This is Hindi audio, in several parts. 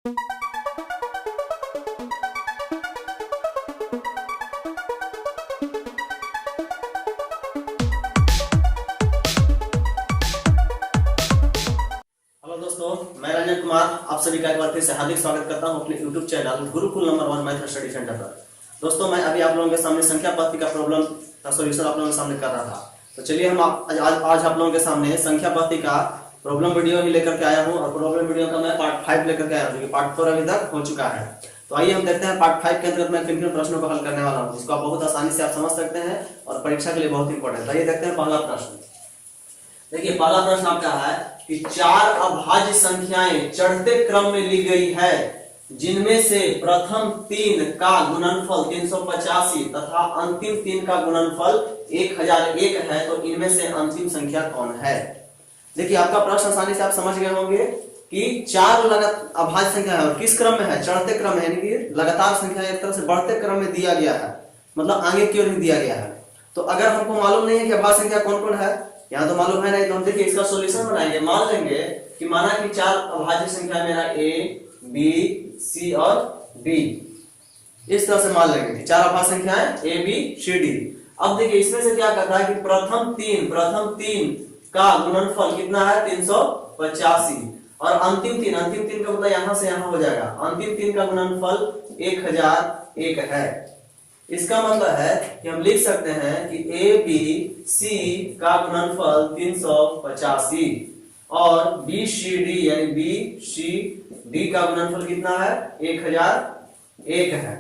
दोस्तों, मैं रंजन कुमार आप सभी का एक बार फिर से हार्दिक स्वागत करता हूं अपने YouTube channel Gurukul number 1 math study centre पर। दोस्तों, मैं अभी आप लोगों के सामने संख्या पद्धति का प्रॉब्लम का सॉल्यूशन आप लोगों के सामने कर रहा था। तो चलिए हम आज आप लोगों के सामने संख्या पद्धति का प्रॉब्लम वीडियो ही लेकर के आया हूँ और प्रॉब्लम वीडियो का मैं पार्ट 5 लेकर के आया हूँ, जो कि पार्ट 4 अभी तक हो चुका है। तो आइए हम देखते हैं पार्ट 5 के अंतर्गत मैं किन किन प्रश्नों को हल करने वाला हूँ, जिसको आप बहुत आसानी से आप समझ सकते हैं और परीक्षा के लिए बहुत इंपॉर्टेंट है। आइए देखते हैं पहला प्रश्न। देखिए, पहला प्रश्न आपका है कि चार अभाज्य संख्याएं चढ़ते क्रम में ली गई है, जिनमें से प्रथम 3 का गुणनफल 385 तथा अंतिम 3 का गुणनफल 1001 है, तो इनमें से अंतिम संख्या कौन है। देखिए, आपका प्रश्न आसानी से आप समझ गए होंगे कि चार अभाज्य संख्या है और किस क्रम में है, चढ़ते क्रम है, यानी कि लगातार संख्या एक तरह से बढ़ते क्रम में दिया गया है, मतलब आगे की ओर दिया गया है। तो अगर हमको मालूम नहीं है कि अभाज्य संख्या कौन कौन है, यहाँ तो मालूम है नहीं, तो हम देखिए इसका सॉल्यूशन बनाएंगे। मान लेंगे कि माना कि चार अभाज्य संख्या मेरा ए, बी, सी और डी, इस तरह से मान लेंगे कि चार अभाज्य संख्याएं ए, बी, सी, डी। अब देखिए इसमें से क्या करता है कि प्रथम तीन का गुणनफल कितना है 385 और अंतिम तीन का मतलब यहाँ से यहाँ हो जाएगा, अंतिम 3 का गुणनफल 1001 है। इसका मतलब है कि हम लिख सकते हैं कि ए, बी, सी का गुणनफल 385 और बी, सी, डी यानी बी, सी, डी का गुणनफल कितना है 1001 है।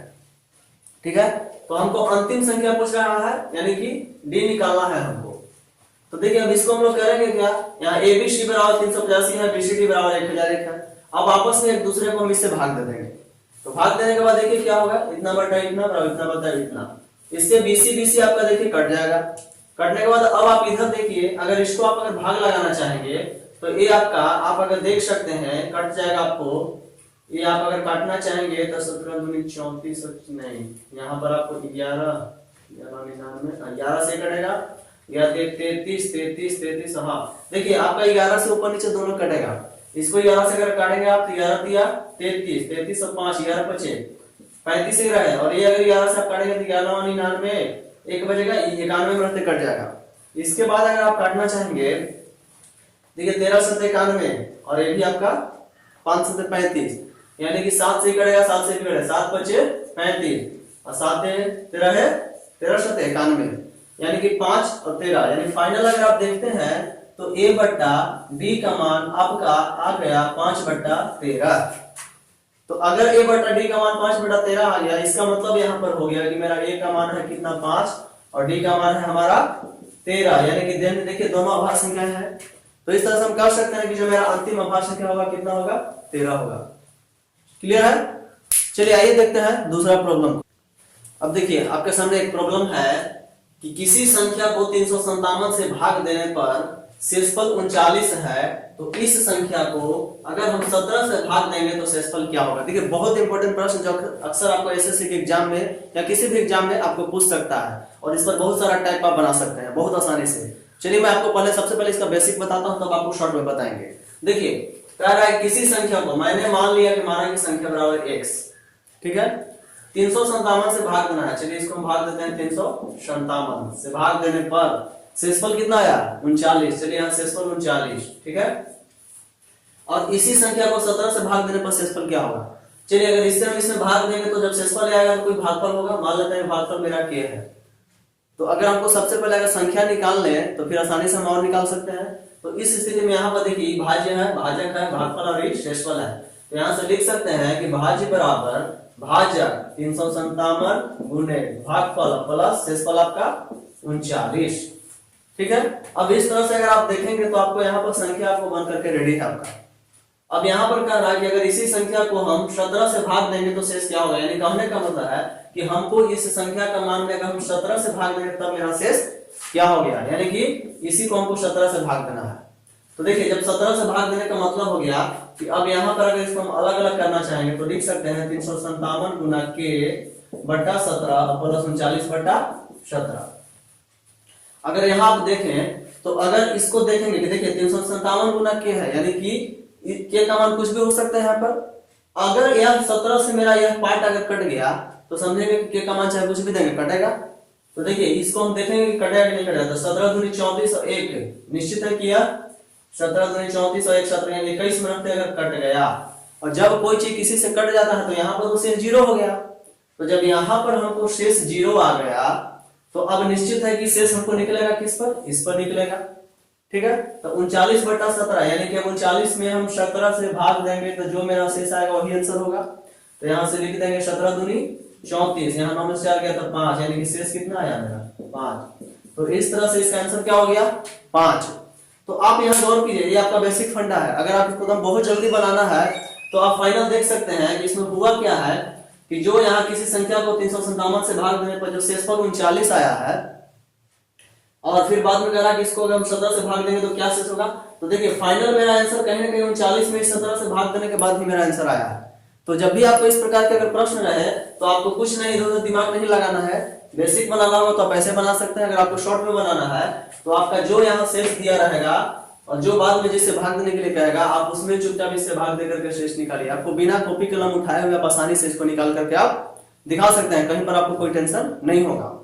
ठीक है, तो हमको अंतिम संख्या पूछ रहा है, यानी कि डी निकालना है हमको। तो देखिए अब इसको हम लोग करेंगे क्या, यहाँ ए, बी, सी बराबर 385 है, बी, सी, डी बराबर 1001 है। अब आपस में एक दूसरे को हम इससे भाग दे देंगे। तो भाग देने के बाद देखिए क्या होगा, इतना बटा इतना बराबर इतना बटा इतना, इससे बीसी आपका देखिए कट जाएगा। कटने के बाद अब आप इधर देखिए, अगर इसको आप अगर भाग लगाना चाहेंगे तो ये आपका आप अगर देख सकते हैं कट जाएगा आपको। ये आप अगर काटना चाहेंगे तो 17 दूनी 34 नहीं, यहाँ पर आपको 11 से कटेगा, 33। हाँ देखिए आपका 11 से ऊपर नीचे दोनों कटेगा। इसको 11 से अगर काटेंगे आप तो 11 दिया 33 और 5 11 बचे 35 से रहे, और ये अगर 11 से आप काटेंगे तो 11 99 एक बचेगा, 91 में रहते कट जाएगा। इसके बाद अगर आप काटना चाहेंगे देखिए 13 से 91 और ये भी आपका 5 से 35, यानी कि 7 से कटेगा, 7 से कटेगा, 7 बचे 35 और 7 13 से 91, यानी कि 5 और 13, यानी फाइनल अगर आप देखते हैं तो a बट्टा b का मान आपका आ गया 5/13। तो अगर a बट्टा d का मान 5/13 आ गया, इसका मतलब यहाँ पर हो गया कि मेरा a का मान है कितना 5 और d का मान है हमारा 13, यानी कि देखिए दोनों अभाज्य संख्या है। तो इस तरह से हम कह सकते हैं कि जो मेरा अंतिम अभाज्य संख्या होगा कितना होगा 13 होगा। क्लियर है। चलिए आइए देखते हैं दूसरा प्रॉब्लम। अब देखिए आपके सामने एक प्रॉब्लम है कि किसी संख्या को 357 से भाग देने पर शेषफल 39 है, तो इस संख्या को अगर हम 17 से भाग देंगे तो शेषफल क्या होगा। देखिए बहुत इंपॉर्टेंट प्रश्न जो अक्सर आपको एसएससी के एग्जाम में या किसी भी एग्जाम में आपको पूछ सकता है, और इस पर बहुत सारा टाइप आप बना सकते हैं बहुत आसानी से। चलिए मैं आपको सबसे पहले इसका बेसिक बताता हूं, तब आपको शॉर्ट में बताएंगे। देखिए कह रहा है किसी संख्या को, मैंने मान लिया कि माना कि संख्या बराबर x, ठीक है, 357 से भाग देना है। चलिए इसको हम भाग देते हैं 357 से भाग देने पर शेषफल कितना आया 39। चलिए यहाँ शेषफल 39, ठीक है, और इसी संख्या को 17 से भाग देने पर शेषफल क्या होगा। चलिए अगर इससे हम इसमें भाग देंगे तो जब शेषफल आएगा तो कोई भागफल होगा। मान लेते हैं भागफल मेरा k है, तो अगर हमको सबसे पहले अगर संख्या निकाल लें तो फिर आसानी से हम और निकाल सकते हैं। तो इस स्थिति में यहाँ पर देखिए भाज्य है, भाजक है, भागफल और शेषफल है। तो यहाँ से लिख सकते हैं कि भाज्य बराबर भाजक 357 गुणे भागफल प्लस शेषफल आपका 39, ठीक है। अब इस तरह से अगर आप देखेंगे तो आपको यहाँ पर संख्या आपको बन करके रेडी है आपका। अब यहाँ पर कह रहा है कि अगर इसी संख्या को हम 17 से भाग देंगे तो शेष क्या होगा, यानी कहने का मतलब है कि हमको इस संख्या का मान में अगर हम 17 से भाग देंगे तब मेरा शेष क्या हो गया, यानी कि इसी को हमको 17 से भाग देना है। तो देखिए जब 17 से भाग देने का मतलब हो गया कि अब यहाँ पर अगर इसको हम अलग अलग करना चाहेंगे तो लिख सकते हैं 357 गुना k बटा 17 प्लस 39/17। अगर यहाँ आप देखें तो अगर इसको देखेंगे कि देखिए 357 गुना k है, यानी कि k का मान कुछ भी हो सकता है यहाँ पर, अगर यह 17 से मेरा यह पार्ट अगर कट गया तो समझेंगे कि के का मान चाहे कुछ भी देंगे कटेगा। तो देखिए इसको हम देखेंगे कि कटेगा कि नहीं कटेगा। तो 17 दूनी 34 और 1 निश्चित है किया 17 दूनी 34 और 1 17 यानी 21 मिनट पे अगर कट गया, और जब कोई चीज किसी से कट जाता है तो यहाँ पर तो शेष 0 हो गया। तो जब यहाँ पर हमको शेष 0 आ गया तो अब निश्चित है कि शेष हमको निकलेगा किस पर, इस पर निकलेगा। ठीक है, तो 39/17 यानी कि अब 39 में हम 17 से भाग देंगे तो जो मेरा शेष आएगा वही आंसर होगा। तो यहाँ से लिख देंगे 17 दूनी 34, यहाँ 9 में से 4 गया तो 5, यानी कि शेष कितना आया मेरा 5। तो इस तरह से इसका आंसर क्या हो गया 5। तो आप यहाँ गौर कीजिए, ये आपका बेसिक फंडा है। अगर आप इसको एकदम बहुत जल्दी बनाना है तो आप फाइनल देख सकते हैं कि इसमें हुआ क्या है कि जो यहाँ किसी संख्या को 357 से भाग देने पर जो शेषफल 39 आया है, और फिर बाद में कहा कि इसको अगर हम 17 से भाग देंगे तो क्या शेष होगा। तो देखिए फाइनल मेरा आंसर कहीं ना कहीं 39 में 17 से भाग देने के बाद ही मेरा आंसर आया है। तो जब भी आपको इस प्रकार के अगर प्रश्न रहे तो आपको कुछ नहीं, इधर उधर दिमाग नहीं लगाना है। बेसिक बनाना होगा तो आप ऐसे बना सकते हैं। अगर आपको शॉर्ट में बनाना है तो आपका जो यहाँ शेष दिया रहेगा और जो बाद में जिससे भाग देने के लिए कहेगा आप उसमें चुपचाप इससे भाग देकर के शेष निकालिए। आपको बिना कॉपी कलम उठाए हुए आप आसानी से इसको निकाल करके आप दिखा सकते हैं, कहीं पर आपको कोई टेंशन नहीं होगा।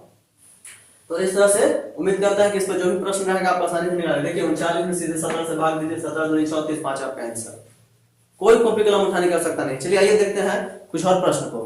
तो इस तरह से उम्मीद करता है कि इस पर जो भी प्रश्न रहेगा आप आसानी से निकालें। देखिए 39 में सीधे 17 से भाग दीजिए, 17 दूनी 34, 5 आपका आंसर। कोई कॉपी कलम उठाने कर सकता नहीं। चलिए आइए देखते हैं कुछ और प्रश्न को।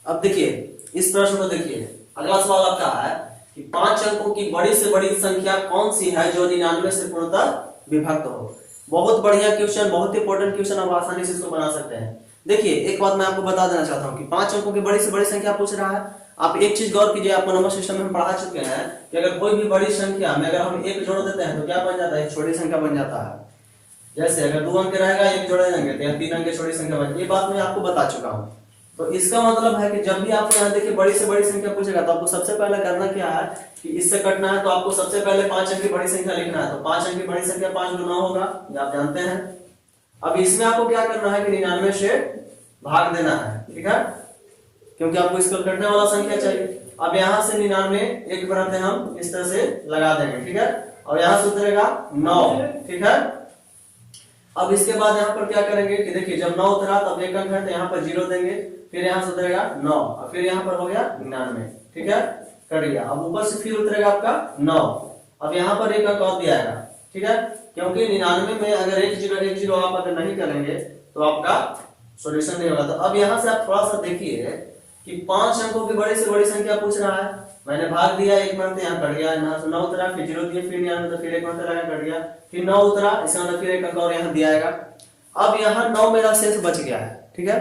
अब देखिए इस प्रश्न को देखिए, अगला सवाल आपका है कि 5 अंकों की बड़ी से बड़ी संख्या कौन सी है जो 99 से पूर्णतः विभक्त हो। बहुत बढ़िया क्वेश्चन, बहुत इंपॉर्टेंट क्वेश्चन, आप आसानी से इसको बना सकते हैं। देखिए एक बात मैं आपको बता देना चाहता हूँ कि 5 अंकों की बड़ी से बड़ी संख्या पूछ रहा है। आप एक चीज गौर कीजिए, आपको नंबर सिस्टम में हम पढ़ा चुके हैं कि अगर कोई भी बड़ी संख्या में अगर हम 1 जोड़ देते हैं तो क्या बन जाता है, एक छोटी संख्या बन जाता है। जैसे अगर 2 अंक रहेगा 1 जोड़े जाएंगे तो यहाँ 3 अंक छोटी संख्या बन, ये बात मैं आपको बता चुका हूँ। तो इसका मतलब है कि जब भी आपको यहाँ देखिए बड़ी से बड़ी संख्या पूछेगा तो आपको सबसे पहले करना क्या है कि इससे कटना है। तो आपको सबसे पहले 5 अंक की बड़ी संख्या लिखना है। तो 5 अंक की बड़ी संख्या 5 × 9 होगा, ये आप जानते हैं। अब इसमें आपको क्या करना है कि 99 से भाग देना है, ठीक है, क्योंकि आपको इसको कटने वाला संख्या चाहिए। अब यहाँ से 99 एक बनाते हम इस तरह से लगा देंगे, ठीक है, और यहाँ से उतरेगा 9, ठीक है। अब इसके बाद यहाँ पर क्या करेंगे कि देखिए जब 9 उतरा तब एक अंक है तो यहाँ पर 0 देंगे, फिर यहाँ से उतरेगा 9 और फिर यहाँ पर हो गया 99, ठीक है, कट गया। अब ऊपर से फिर उतरेगा आपका 9, अब यहाँ पर एक अंक और दिया है, ठीक है, क्योंकि 99 में अगर 1 0 आप अगर नहीं करेंगे तो आपका सॉल्यूशन नहीं होगा। तो अब यहाँ से आप थोड़ा सा देखिए कि 5 अंकों की बड़ी से बड़ी संख्या पूछ रहा है। मैंने भाग दिया, 1 मिनट यहाँ कट गया, यहाँ से 9 उतरा, फिर 0 दिए, फिर यहाँ तो फिर 1 मिनट लगा कट गया, फिर 9 उतरा, इसका मतलब फिर एक अंक और यहाँ दिया आएगा। अब यहाँ 9 मेरा शेष बच गया है, ठीक है।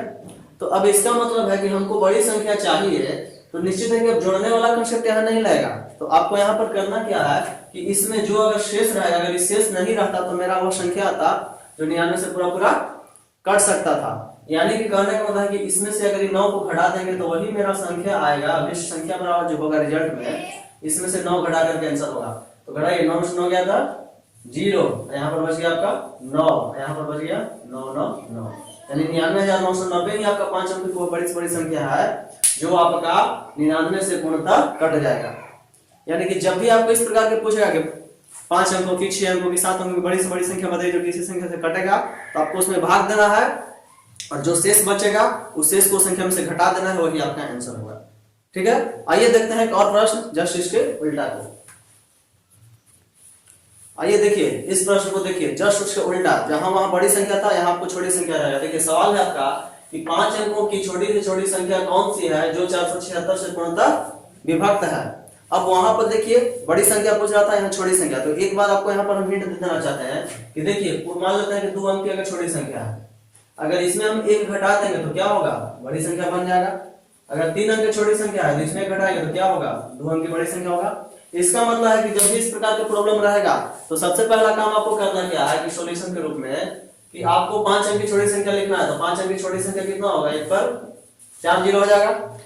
तो अब इसका मतलब है कि हमको बड़ी संख्या चाहिए, तो निश्चित है कि अब जोड़ने वाला कंसेप्ट यहाँ नहीं लगेगा। तो आपको यहाँ पर करना क्या है कि इसमें जो अगर शेष रहेगा, अगर शेष नहीं रहता तो मेरा वो संख्या था जो 99 से पूरा कट सकता था। यानी कि कहने का मतलब है कि इसमें से अगर 9 को घटा देंगे तो वही मेरा संख्या आएगा, अभिष्ट संख्या बराबर जो होगा रिजल्ट में, इसमें से 9 घटा करके आंसर होगा। तो घटाइए, 9 से 9 गया था 0, यहाँ पर बच गया आपका 9, यहाँ पर बच गया 9 9 9, यानी 99,990 ही आपका 5 अंक की बड़ी से बड़ी संख्या है जो आपका 99 से पूर्णतः कट जाएगा। यानी कि जब भी आपको इस प्रकार के पूछेगा कि 5 अंकों की, 6 अंकों की, 7 अंकों की बड़ी से बड़ी संख्या बताइए जो किसी संख्या से कटेगा, तो आपको उसमें भाग देना है और जो शेष बचेगा उस शेष को संख्या में से घटा देना है, वही आपका आंसर होगा, ठीक है। आइए देखते हैं एक और प्रश्न जस्ट इसके उल्टा को। आइए देखिए इस प्रश्न को देखिए, जस्ट उसके उल्टा, जहां वहां बड़ी संख्या था यहाँ आपको छोटी संख्या रहेगा। देखिए सवाल है आपका कि 5 अंकों की छोटी से छोटी संख्या कौन सी है जो 476 से पूर्णतः विभक्त है। अब वहां पर देखिए बड़ी संख्या पूछ रहा था, यहाँ छोटी संख्या। तो एक बार आपको यहाँ पर हम हिंट देना चाहते हैं कि देखिए मान लेते हैं कि 2 अंक की अगर छोटी संख्या है, अगर इसमें हम 1 घटा देंगे तो क्या होगा, बड़ी संख्या बन जाएगा। अगर 3 अंक की छोटी संख्या है तो इसमें घटाएंगे तो क्या होगा, 2 अंक की बड़ी संख्या होगा। इसका मतलब है कि जब भी इस प्रकार का प्रॉब्लम रहेगा तो सबसे पहला काम आपको करना क्या है कि सॉल्यूशन के रूप में कि आपको 5 अंक की छोटी संख्या लिखना है। तो 5 अंक की छोटी संख्या कितना होगा, 1 पर 4 0 हो जाएगा,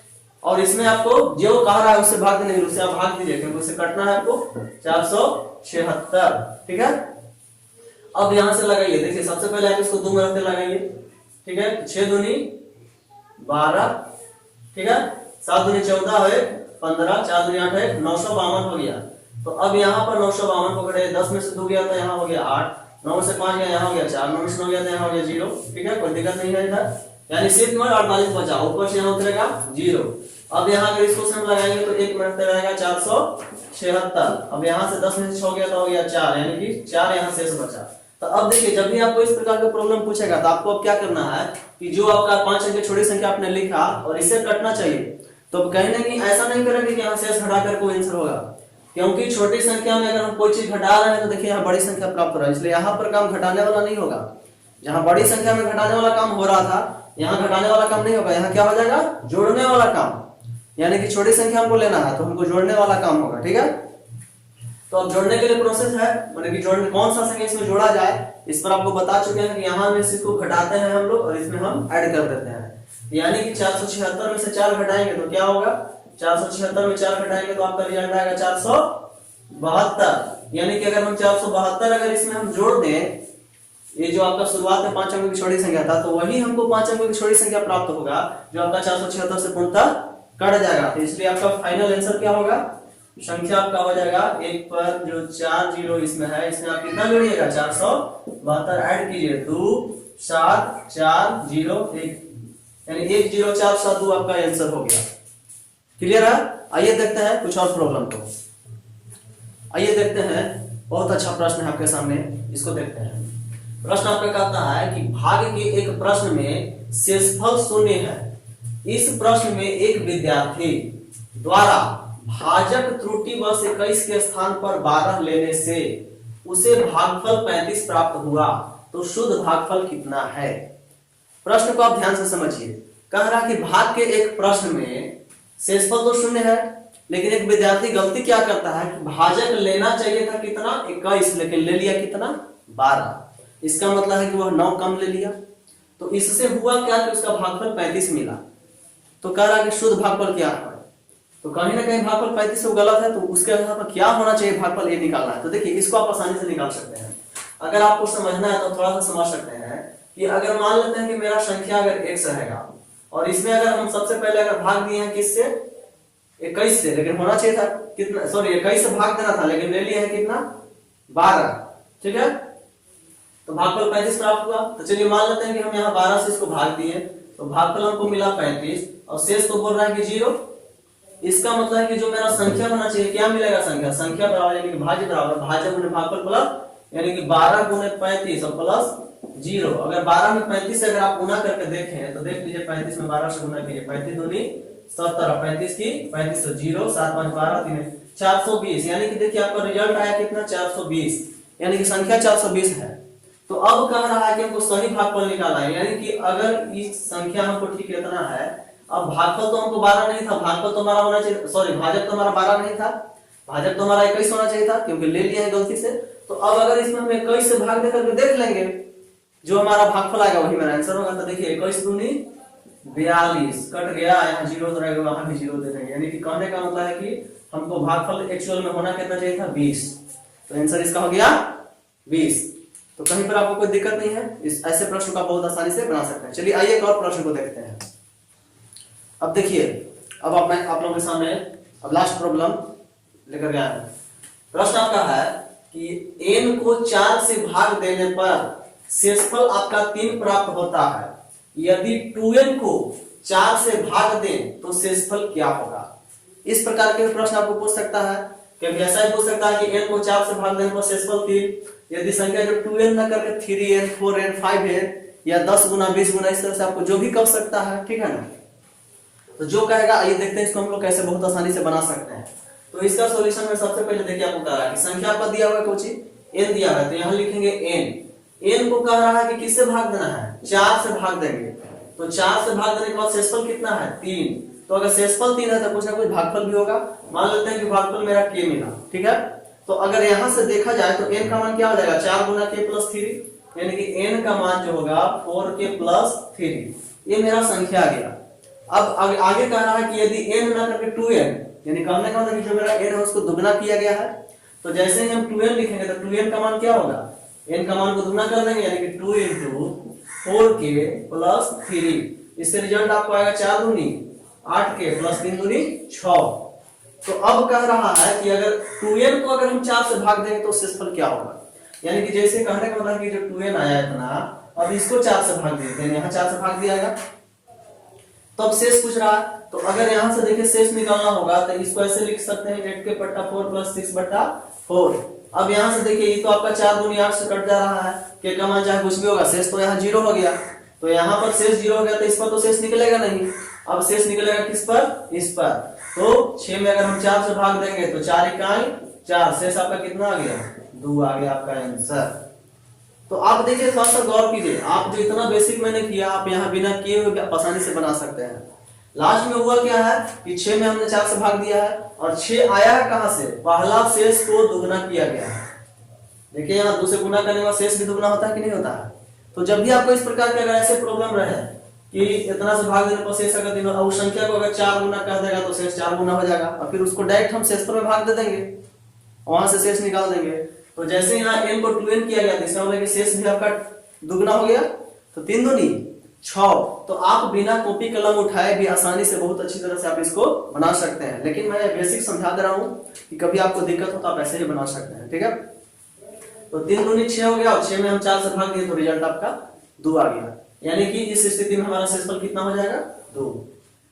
और इसमें आपको जो कह रहा है उससे भाग देने, उससे आप भाग दीजिए क्योंकि उससे कटना है आपको 476, ठीक है। अब यहां से लगाइए, देखिए सबसे पहले आप इसको 2 में रखते लगाइए, ठीक है, 6 दूनी 12, ठीक है, 7 दूनी 14 है 15, 4 दूनी 8 है 952 हो गया। तो अब यहाँ पर 952 को घटाइए, 10 में से 2 गया तो यहाँ हो गया 8, 9 से 5 गया, यहाँ हो गया 4, 9 से 9 गया तो यहाँ हो गया 0। ठीक है, कोई दिक्कत नहीं है इधर, यानी सिर्फ 48 बचा, ऊपर से यहाँ उतरेगा 0। अब यहाँ अगर इसको हम लगाएंगे तो 1 मिनट तक रहेगा 476। अब यहाँ से 10 में से 6 गया तो हो गया 4, यानी कि 4 यहाँ शेष बचा। तो अब देखिए, जब भी आपको इस प्रकार का प्रॉब्लम पूछेगा तो आपको अब क्या करना है कि जो आपका 5 अंक की छोटी संख्या आपने लिखा और इसे कटना चाहिए, तो कहीं ना कहीं ऐसा नहीं करेंगे कि यहाँ शेष घटाकर कोई आंसर होगा, क्योंकि छोटी संख्या में अगर हम कोई चीज घटा रहे हैं तो देखिए यहाँ बड़ी संख्या प्राप्त हो रहा है, इसलिए यहाँ पर काम घटाने वाला नहीं होगा। जहाँ बड़ी संख्या में घटाने वाला काम हो रहा था, यहाँ घटाने वाला काम नहीं होगा, यहाँ क्या हो जाएगा, जोड़ने वाला काम, यानी कि छोटी संख्या हमको लेना है तो हमको जोड़ने वाला काम होगा। ठीक है, तो अब जोड़ने के लिए प्रोसेस है, मतलब कि जोड़ने कौन सा संख्या इसमें जोड़ा जाए इस पर आपको बता चुके हैं कि यहाँ में से इसको घटाते हैं हम लोग और इसमें हम ऐड कर देते हैं, यानी कि 476 में से 4 घटाएंगे तो क्या होगा, 476 में 4 घटाएंगे तो आपका रिजल्ट आएगा 472। यानी कि अगर हम 472 अगर इसमें हम जोड़ दें, ये जो आपका शुरुआत में 5 अंकों की छोटी संख्या था, तो वही हमको 5 अंकों की छोटी संख्या प्राप्त होगा जो आपका 476 से पूर्णतः कट जाएगा। तो इसलिए आपका फाइनल आंसर क्या होगा, संख्या आपका हो जाएगा 1 पर जो 4 जीरो इसमें है, इसमें आप कितना जोड़िएगा, 472 ऐड कीजिए, 2 7 4 0 1, यानी 1 0 4 7 2 आपका आंसर हो गया। क्लियर है? आइए देखते हैं कुछ और प्रॉब्लम को। आइए देखते हैं, बहुत अच्छा प्रश्न है आपके सामने, इसको देखते हैं। प्रश्न आपका कहता है कि भाग के एक प्रश्न में शेषफल शून्य है। इस प्रश्न में एक विद्यार्थी द्वारा भाजक त्रुटिवश 21 के स्थान पर 12 लेने से उसे भागफल 35 प्राप्त हुआ, तो शुद्ध भागफल कितना है। प्रश्न को आप ध्यान से समझिए। कह रहा कि भाग के एक प्रश्न में शेषफल तो शून्य है, लेकिन एक विद्यार्थी गलती क्या करता है कि भाजक लेना चाहिए था कितना, 21, लेकिन ले लिया कितना, 12। इसका मतलब है कि वह 9 कम ले लिया। तो इससे हुआ क्या कि उसका भागफल 35 मिला। तो कह रहा कि शुद्ध भागफल क्या है, तो कहीं ना कहीं भागफल 35 से गलत है, तो उसके आधार पर क्या होना चाहिए भागफल, ये निकालना है। तो देखिए, इसको आप आसानी से निकाल सकते हैं। अगर आपको समझना है तो थोड़ा सा समझ सकते हैं कि अगर मान लेते हैं कि मेरा संख्या अगर x रहेगा और इसमें अगर हम सबसे पहले अगर भाग दिए हैं किससे, 21 से, लेकिन होना चाहिए था कितना, सॉरी 21 से भाग देना था, लेकिन ले लिया है कितना, 12। ठीक है, तो भागफल 35 प्राप्त हुआ। तो चलिए मान लेते हैं कि हम यहाँ 12 से इसको भाग दिए, तो भागफल हमको मिला 35 और शेष तो बोल रहा है कि 0। इसका मतलब है कि जो मेरा संख्या होना चाहिए, क्या मिलेगा, संख्या बराबर यानी कि भाज्य बराबर भाज्य गुणे भागफल प्लस, यानी कि 12 गुणे 35 और प्लस 0। अगर 12 में 35 से अगर आप गुना करके देखें तो देख लीजिए, 35 में 12 से गुना कीजिए, 35 दूनी 70, 35 की 35 तो 0, 7 5 12 3 420, यानी कि देखिए आपका रिजल्ट आया कितना, 420, यानी कि संख्या 420 है। तो अब कह रहा है कि हमको सही भागफल निकालना है, यानी कि अगर इस संख्या हमको ठीक इतना है, अब भागफल तो हमको 12 नहीं था, भागफल तो हमारा होना चाहिए, सॉरी भाजक तो हमारा 12 नहीं था, भाजक तो हमारा 21 होना चाहिए था, क्योंकि ले लिया है गलती से। तो अब अगर इसमें हम 21 से भाग देकर के देख लेंगे, जो हमारा भागफल आएगा वही मेरा आंसर होगा। तो देखिए 21 दूनी 42 कट गया, यहाँ 0 तो रहेगा, वहां भी 0 दे देंगे, यानी कि कहने का मतलब है कि हमको भागफल एक्चुअल में होना कितना चाहिए था, 20। तो आंसर इसका हो गया 20। तो कहीं पर आपको कोई दिक्कत नहीं है, इस ऐसे प्रश्न का बहुत आसानी से बना सकते हैं। चलिए आइए एक और प्रश्न को देखते हैं। अब देखिए, अब आप लोगों के सामने अब लास्ट प्रॉब्लम लेकर गया है। प्रश्न आपका है कि n को 4 से भाग देने पर शेषफल आपका 3 प्राप्त होता है। यदि 2n को 4 से भाग दें तो शेषफल क्या होगा। इस प्रकार के प्रश्न आपको पूछ सकता है, क्योंकि ऐसा ही पूछ सकता है कि n को 4 से भाग देने पर शेषफल 3। यदि संख्या जो 2n ना करके 3n 4n 5n या 10 गुना 20 गुना इस तरह से आपको जो भी कर सकता है, ठीक है ना। तो जो कहेगा, आइए देखते हैं इसको हम लोग कैसे बहुत आसानी से बना सकते हैं। तो इसका सॉल्यूशन में सबसे पहले देखिए आपको कह रहा है कि संख्या पर दिया हुआ है कुछ n दिया है, तो यहाँ लिखेंगे n को कह रहा है कि किससे भाग देना है, 4 से भाग देंगे। तो 4 से भाग देने के बाद शेषफल कितना है, 3। तो अगर शेषफल 3 है तो कुछ ना कुछ भागफल भी होगा। मान लेते हैं कि भागफल मेरा k मिला, ठीक है। तो अगर यहाँ से देखा जाए तो n का मान क्या हो जाएगा, 4 गुना k प्लस 3, यानी कि n का मान जो होगा 4k प्लस 3। ये मेरा संख्या आ गया। अब आगे कह रहा है कि यदि n ना करके 2n, यानी कहने का मतलब कि जो मेरा n है उसको दुगना किया गया है। तो जैसे ही हम 2n लिखेंगे तो 2n का मान क्या होगा, n का मान को दुगना कर देंगे, यानी कि 2 × 4k प्लस 3। इससे रिजल्ट आपको आएगा 4 दूनी 8k प्लस 3 दूनी 6। तो अब कह रहा है कि अगर 2n को अगर हम 4 से भाग देंगे तो शेषफल क्या होगा। यानी कि जैसे कहने का मतलब कि जो 2n आया इतना, अब इसको 4 से भाग देते हैं, यहाँ 4 से भाग दिया गया, तो अब शेष पूछ रहा है। तो अगर यहाँ से देखिए शेष निकालना होगा तो इसको ऐसे लिख सकते हैं 8 के बट्टा 4 प्लस 6 बट्टा 4। अब यहाँ से देखिए ये तो आपका 4 दूनी 8 से कट जा रहा है, के का मान चाहे कुछ भी होगा, शेष तो यहाँ 0 हो गया, तो यहाँ पर शेष 0 हो गया, तो इस पर तो शेष निकलेगा नहीं। अब शेष निकलेगा किस पर, इस पर। तो 6 में अगर हम 4 से भाग देंगे तो 4 इकाई 4, शेष आपका कितना आ गया, 2 आ गया आपका आंसर। तो आप देखिए थोड़ा सा गौर कीजिए, आप जो इतना बेसिक मैंने किया आप यहाँ बिना किए हुए आसानी से बना सकते हैं। लास्ट में हुआ क्या है कि 6 में हमने 4 से भाग दिया है, और 6 आया है कहां से, पहला शेष को दुगना किया गया है। देखिए यहाँ 2 से गुना करने का शेष भी दुगना होता है कि नहीं होता है। तो जब भी आपको इस प्रकार के अगर ऐसे प्रॉब्लम रहे कि इतना से भाग देने पर शेष अगर दिनों उस संख्या को अगर 4 गुना कर देगा तो शेष 4 गुना हो जाएगा, और फिर उसको डायरेक्ट हम शेष में भाग दे देंगे, वहां से शेष निकाल देंगे। तो जैसे यहाँ n को 2n किया गया, इसका मतलब कि शेष भी आपका दुगना हो गया, तो 3 दूनी 6। तो आप बिना कॉपी कलम उठाए भी आसानी से बहुत अच्छी तरह से आप इसको बना सकते हैं। लेकिन मैं बेसिक समझा दे रहा हूँ कि कभी आपको दिक्कत हो तो आप ऐसे ही बना सकते हैं, ठीक है। तो 3 दूनी 6 हो गया, और 6 में हम 4 से भाग दिए तो रिजल्ट आपका 2 आ गया, यानी कि इस स्थिति में हमारा शेषफल कितना हो जाएगा, 2।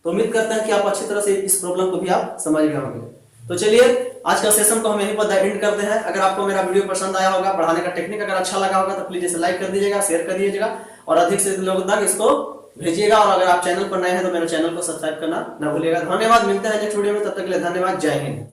तो उम्मीद करते हैं कि आप अच्छी तरह से इस प्रॉब्लम को भी आप समझ गए होंगे। तो चलिए आज का सेशन को हम यहीं पर एंड करते हैं। अगर आपको मेरा वीडियो पसंद आया होगा, पढ़ाने का टेक्निक अगर अच्छा लगा होगा तो प्लीज इसे लाइक कर दीजिएगा, शेयर कर दीजिएगा, और अधिक से अधिक लोगों तक इसको भेजिएगा। और अगर आप चैनल पर नए हैं तो मेरे चैनल को सब्सक्राइब करना न भूलिएगा। धन्यवाद, मिलते हैं नेक्स्ट वीडियो में, तब तक के लिए धन्यवाद, जय हिंद।